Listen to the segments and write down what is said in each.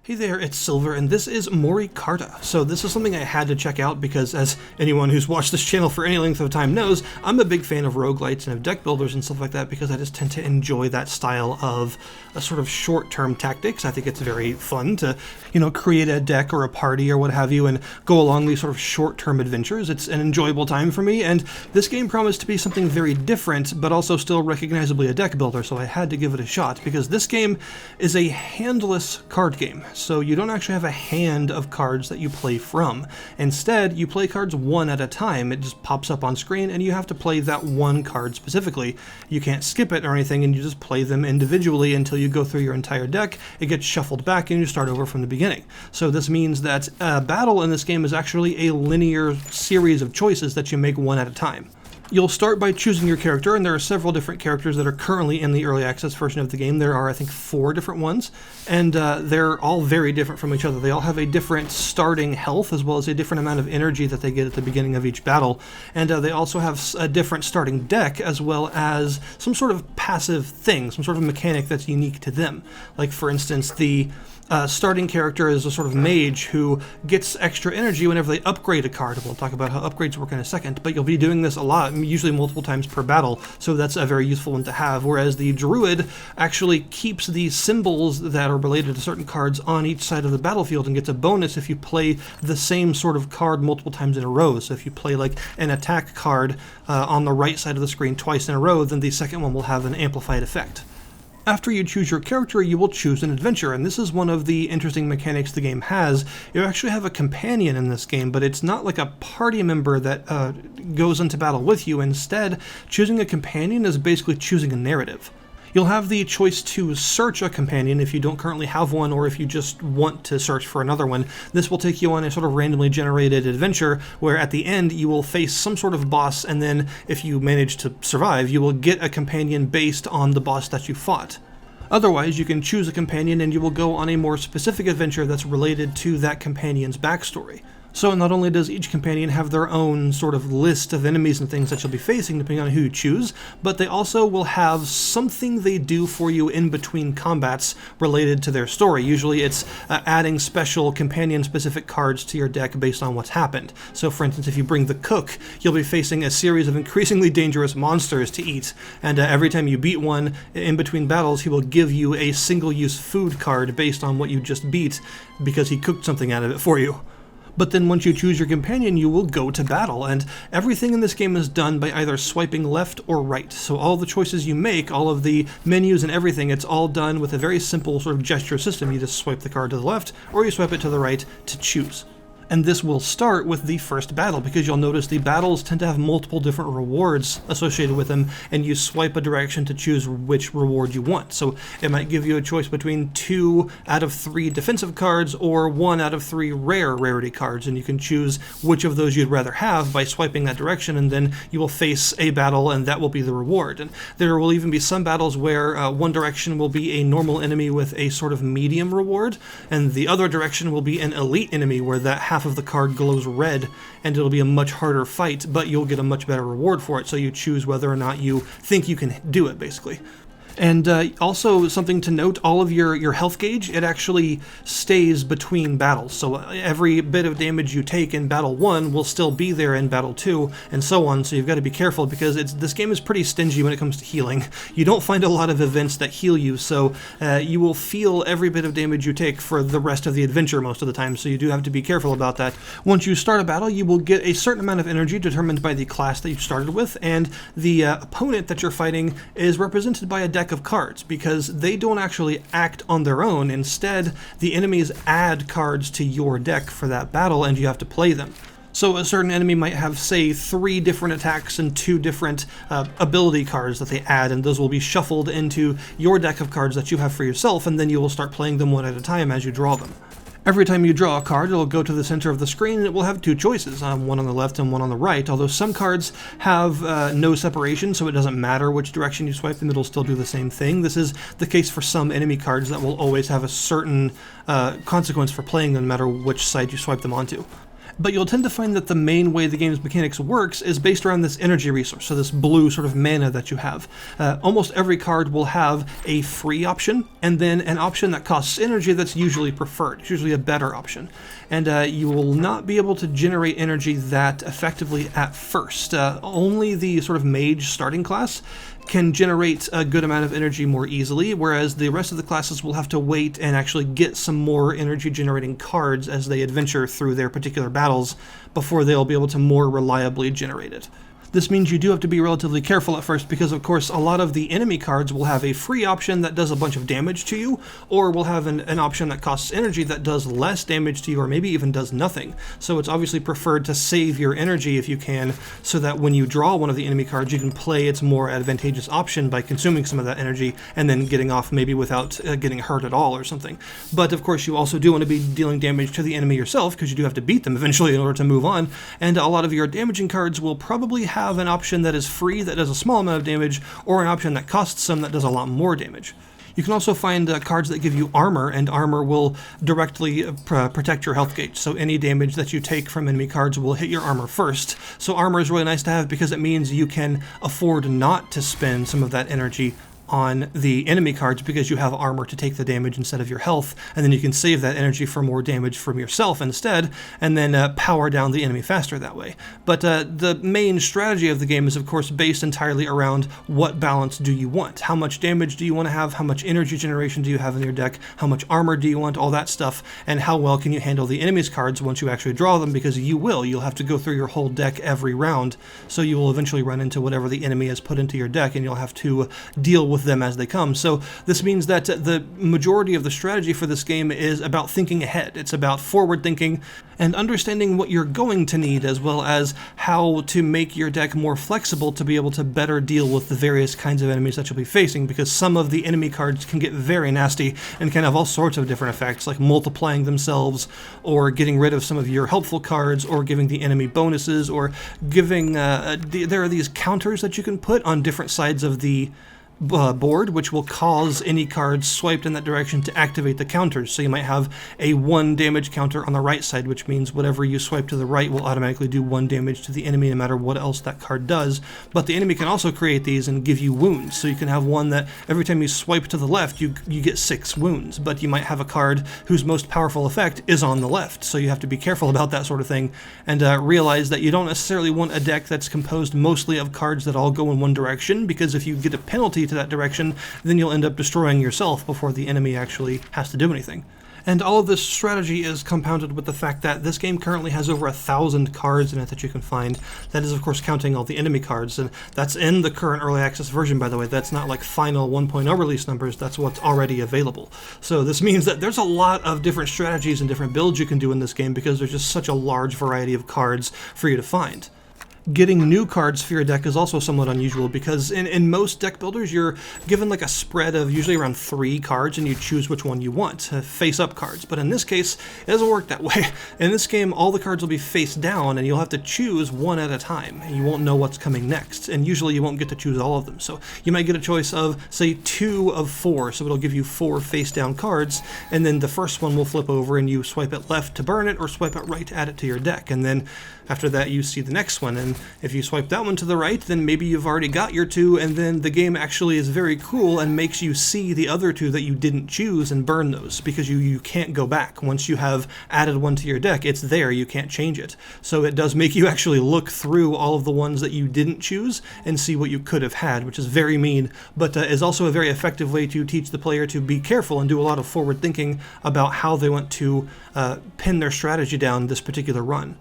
Hey there, it's Silver, and this is Mori Carta. So this is something I had to check out because, as anyone who's watched this channel for any length of time knows, I'm a big fan of roguelites and of deck builders and stuff like that because I just tend to enjoy that style of a sort of short-term tactics. I think it's very fun to, create a deck or a party or what have you and go along these sort of short-term adventures. It's an enjoyable time for me, and this game promised to be something very different, but also still recognizably a deck builder, so I had to give it a shot because this game is a handless card game. So you don't actually have a hand of cards that you play from. Instead, you play cards one at a time. It just pops up on screen and you have to play that one card specifically. You can't skip it or anything, and you just play them individually until you go through your entire deck. It gets shuffled back and you start over from the beginning. So this means that a battle in this game is actually a linear series of choices that you make one at a time. You'll start by choosing your character, and there are several different characters that are currently in the early access version of the game. There are, I think, 4 different ones, and they're all very different from each other. They all have a different starting health, as well as a different amount of energy that they get at the beginning of each battle, and they also have a different starting deck, as well as some sort of passive thing, some sort of mechanic that's unique to them. Like, for instance, the starting character is a sort of mage who gets extra energy whenever they upgrade a card. We'll talk about how upgrades work in a second, but you'll be doing this a lot, usually multiple times per battle, so that's a very useful one to have, whereas the druid actually keeps the symbols that are related to certain cards on each side of the battlefield and gets a bonus if you play the same sort of card multiple times in a row. So if you play like an attack card on the right side of the screen twice in a row, then the second one will have an amplified effect. After you choose your character, you will choose an adventure, and this is one of the interesting mechanics the game has. You actually have a companion in this game, but it's not like a party member that goes into battle with you. Instead, choosing a companion is basically choosing a narrative. You'll have the choice to search a companion if you don't currently have one, or if you just want to search for another one. This will take you on a sort of randomly generated adventure where at the end you will face some sort of boss, and then if you manage to survive, you will get a companion based on the boss that you fought. Otherwise, you can choose a companion and you will go on a more specific adventure that's related to that companion's backstory. So not only does each companion have their own sort of list of enemies and things that you'll be facing depending on who you choose, but they also will have something they do for you in between combats related to their story. Usually it's adding special companion-specific cards to your deck based on what's happened. So for instance, if you bring the cook, you'll be facing a series of increasingly dangerous monsters to eat, and every time you beat one in between battles, he will give you a single-use food card based on what you just beat because he cooked something out of it for you. But then once you choose your companion, you will go to battle, and everything in this game is done by either swiping left or right. So all the choices you make, all of the menus and everything, it's all done with a very simple sort of gesture system. You just swipe the card to the left, or you swipe it to the right to choose. And this will start with the first battle, because you'll notice the battles tend to have multiple different rewards associated with them, and you swipe a direction to choose which reward you want. So it might give you a choice between 2 out of 3 defensive cards or 1 out of 3 rare rarity cards, and you can choose which of those you'd rather have by swiping that direction, and then you will face a battle and that will be the reward. And there will even be some battles where one direction will be a normal enemy with a sort of medium reward, and the other direction will be an elite enemy where that half of the card glows red, and it'll be a much harder fight, but you'll get a much better reward for it, so you choose whether or not you think you can do it, basically. And also something to note, all of your health gauge, it actually stays between battles. So every bit of damage you take in Battle 1 will still be there in Battle 2, and so on. So you've got to be careful because this game is pretty stingy when it comes to healing. You don't find a lot of events that heal you, so you will feel every bit of damage you take for the rest of the adventure most of the time, so you do have to be careful about that. Once you start a battle, you will get a certain amount of energy determined by the class that you started with, and the opponent that you're fighting is represented by a deck of cards, because they don't actually act on their own. Instead, the enemies add cards to your deck for that battle, and you have to play them. So a certain enemy might have, say, 3 different attacks and 2 different ability cards that they add, and those will be shuffled into your deck of cards that you have for yourself, and then you will start playing them one at a time as you draw them. Every time you draw a card, it'll go to the center of the screen and it will have 2 choices, one on the left and one on the right, although some cards have no separation, so it doesn't matter which direction you swipe them, it'll still do the same thing. This is the case for some enemy cards that will always have a certain consequence for playing them no matter which side you swipe them onto. but you'll tend to find that the main way the game's mechanics works is based around this energy resource, so this blue sort of mana that you have. Almost every card will have a free option, and then an option that costs energy that's usually preferred. It's usually a better option. And you will not be able to generate energy that effectively at first. Only the sort of mage starting class can generate a good amount of energy more easily, whereas the rest of the classes will have to wait and actually get some more energy generating cards as they adventure through their particular battles before they'll be able to more reliably generate it. This means you do have to be relatively careful at first because, of course, a lot of the enemy cards will have a free option that does a bunch of damage to you, or will have an option that costs energy that does less damage to you, or maybe even does nothing. So it's obviously preferred to save your energy if you can, so that when you draw one of the enemy cards, you can play its more advantageous option by consuming some of that energy and then getting off maybe without getting hurt at all or something. But, of course, you also do want to be dealing damage to the enemy yourself, because you do have to beat them eventually in order to move on, and a lot of your damaging cards will probably have an option that is free that does a small amount of damage, or an option that costs some that does a lot more damage. You can also find cards that give you armor, and armor will directly protect your health gauge. So any damage that you take from enemy cards will hit your armor first. So armor is really nice to have because it means you can afford not to spend some of that energy on the enemy cards because you have armor to take the damage instead of your health, and then you can save that energy for more damage from yourself instead, and then power down the enemy faster that way. But the main strategy of the game is, of course, based entirely around what balance do you want. How much damage do you want to have? How much energy generation do you have in your deck? How much armor do you want? All that stuff. And how well can you handle the enemy's cards once you actually draw them, because you'll have to go through your whole deck every round, so you will eventually run into whatever the enemy has put into your deck, and you'll have to deal with them as they come. So this means that the majority of the strategy for this game is about thinking ahead. It's about forward thinking and understanding what you're going to need, as well as how to make your deck more flexible to be able to better deal with the various kinds of enemies that you'll be facing, because some of the enemy cards can get very nasty and can have all sorts of different effects, like multiplying themselves, or getting rid of some of your helpful cards, or giving the enemy bonuses, or giving there are these counters that you can put on different sides of the board, which will cause any cards swiped in that direction to activate the counters. So you might have a 1 damage counter on the right side, which means whatever you swipe to the right will automatically do 1 damage to the enemy no matter what else that card does. But the enemy can also create these and give you wounds. So you can have one that every time you swipe to the left, you get 6 wounds. But you might have a card whose most powerful effect is on the left. So you have to be careful about that sort of thing, and realize that you don't necessarily want a deck that's composed mostly of cards that all go in one direction, because if you get a penalty to that direction, then you'll end up destroying yourself before the enemy actually has to do anything. And all of this strategy is compounded with the fact that this game currently has over 1,000 cards in it that you can find. That is, of course, counting all the enemy cards, and that's in the current early access version, by the way. That's not like final 1.0 release numbers, that's what's already available. So this means that there's a lot of different strategies and different builds you can do in this game, because there's just such a large variety of cards for you to find. Getting new cards for your deck is also somewhat unusual, because in most deck builders you're given like a spread of usually around 3 cards, and you choose which one you want, face-up cards. But in this case, it doesn't work that way. In this game, all the cards will be face down, and you'll have to choose one at a time, and you won't know what's coming next, and usually you won't get to choose all of them. So you might get a choice of, say, 2 of 4, so it'll give you 4 face-down cards, and then the first one will flip over, and you swipe it left to burn it, or swipe it right to add it to your deck, and then after that you see the next one, and if you swipe that one to the right, then maybe you've already got your 2, and then the game actually is very cruel and makes you see the other 2 that you didn't choose and burn those, because you can't go back. Once you have added one to your deck, it's there, you can't change it. So it does make you actually look through all of the ones that you didn't choose and see what you could have had, which is very mean, but is also a very effective way to teach the player to be careful and do a lot of forward thinking about how they want to pin their strategy down this particular run.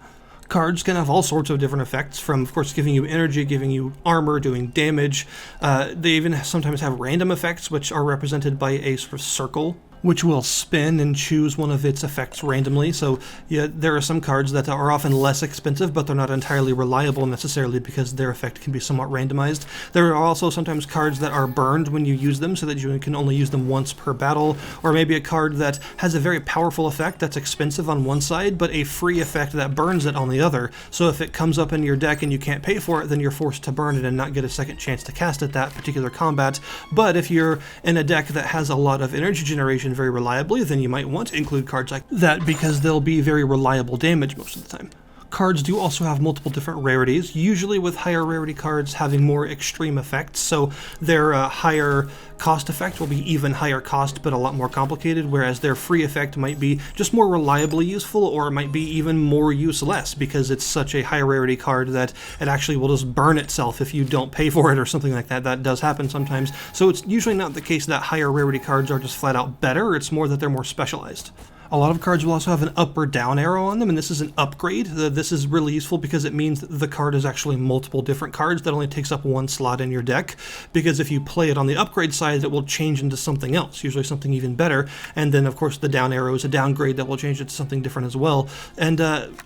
Cards can have all sorts of different effects, from, of course, giving you energy, giving you armor, doing damage. They even sometimes have random effects, which are represented by a sort of circle, which will spin and choose one of its effects randomly. So yeah, there are some cards that are often less expensive, but they're not entirely reliable necessarily, because their effect can be somewhat randomized. There are also sometimes cards that are burned when you use them, so that you can only use them once per battle, or maybe a card that has a very powerful effect that's expensive on one side, but a free effect that burns it on the other. So if it comes up in your deck and you can't pay for it, then you're forced to burn it and not get a second chance to cast it that particular combat. But if you're in a deck that has a lot of energy generation very reliably, then you might want to include cards like that, because they'll be very reliable damage most of the time. Cards do also have multiple different rarities, usually with higher rarity cards having more extreme effects, so their higher cost effect will be even higher cost but a lot more complicated, whereas their free effect might be just more reliably useful, or it might be even more useless because it's such a high rarity card that it actually will just burn itself if you don't pay for it or something like that. That does happen sometimes, so it's usually not the case that higher rarity cards are just flat out better, it's more that they're more specialized. A lot of cards will also have an up or down arrow on them, and this is an upgrade. This is really useful because it means that the card is actually multiple different cards that only takes up one slot in your deck, because if you play it on the upgrade side, it will change into something else, usually something even better, and then of course the down arrow is a downgrade that will change it to something different as well. And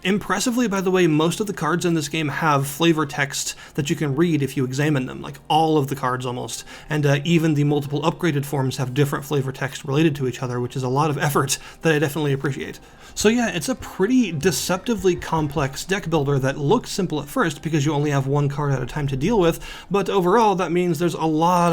impressively, by the way, most of the cards in this game have flavor text that you can read if you examine them, like all of the cards almost, and even the multiple upgraded forms have different flavor text related to each other, which is a lot of effort that I definitely appreciate. So yeah, it's a pretty deceptively complex deck builder that looks simple at first because you only have one card at a time to deal with, but overall that means there's a lot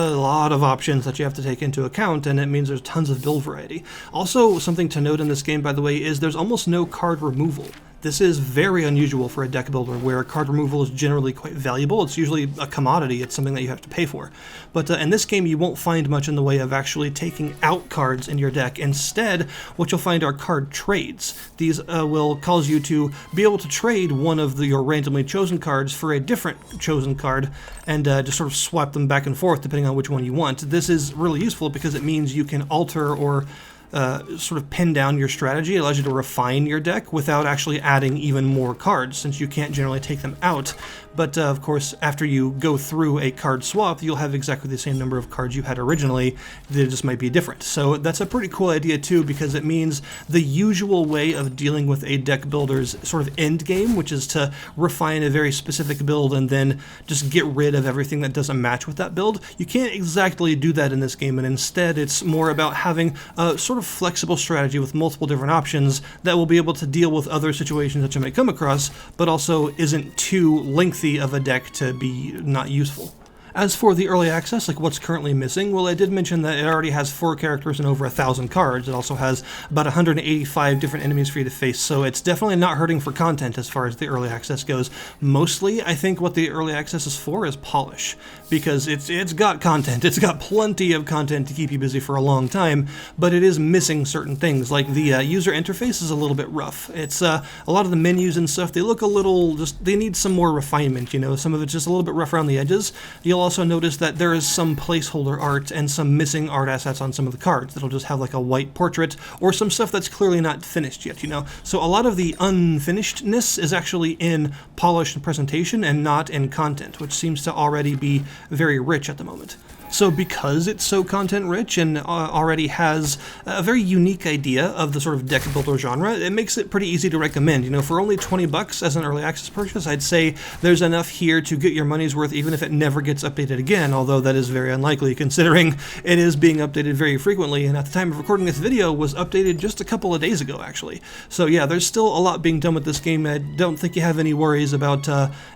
of options that you have to take into account, and it means there's tons of build variety. Also, something to note in this game, by the way, is there's almost no card removal. This is very unusual for a deck builder where card removal is generally quite valuable. It's usually a commodity, it's something that you have to pay for. But in this game you won't find much in the way of actually taking out cards in your deck. Instead, what you'll find are card trades. These will cause you to be able to trade one of your randomly chosen cards for a different chosen card, and just sort of swap them back and forth depending on which one you want. This is really useful because it means you can alter or sort of pin down your strategy. It allows you to refine your deck without actually adding even more cards, since you can't generally take them out. But of course, after you go through a card swap, you'll have exactly the same number of cards you had originally. They just might be different. So that's a pretty cool idea too, because it means the usual way of dealing with a deck builder's sort of end game, which is to refine a very specific build and then just get rid of everything that doesn't match with that build. You can't exactly do that in this game, and instead it's more about having a sort of flexible strategy with multiple different options that will be able to deal with other situations that you might come across, but also isn't too lengthy of a deck to be not useful. As for the early access, like what's currently missing, well, I did mention that it already has 4 characters and over 1,000 cards. It also has about 185 different enemies for you to face, so it's definitely not hurting for content as far as the early access goes. Mostly, I think what the early access is for is polish, because it's got content. It's got plenty of content to keep you busy for a long time, but it is missing certain things, like the user interface is a little bit rough. It's a lot of the menus and stuff, they look a little, they need some more refinement, you know, some of it's just a little bit rough around the edges. You'll also notice that there is some placeholder art and some missing art assets on some of the cards that'll just have like a white portrait or some stuff that's clearly not finished yet, you know. So a lot of the unfinishedness is actually in polish and presentation and not in content, which seems to already be very rich at the moment. So because it's so content-rich and already has a very unique idea of the sort of deck builder genre, it makes it pretty easy to recommend. You know, for only $20 as an early access purchase, I'd say there's enough here to get your money's worth, even if it never gets updated again, although that is very unlikely considering it is being updated very frequently, and at the time of recording this video was updated just a couple of days ago, actually. So yeah, there's still a lot being done with this game. I don't think you have any worries about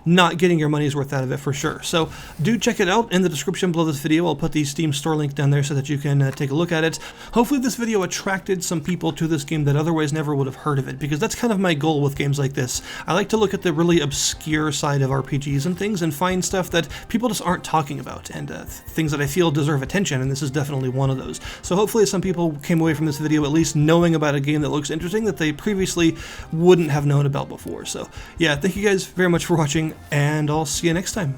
not getting your money's worth out of it for sure. So do check it out in the description below this video. I'll put the Steam store link down there so that you can take a look at it. Hopefully this video attracted some people to this game that otherwise never would have heard of it, because that's kind of my goal with games like this. I like to look at the really obscure side of RPGs and things and find stuff that people just aren't talking about, and things that I feel deserve attention, and this is definitely one of those. So hopefully some people came away from this video at least knowing about a game that looks interesting that they previously wouldn't have known about before. So yeah, thank you guys very much for watching, and I'll see you next time.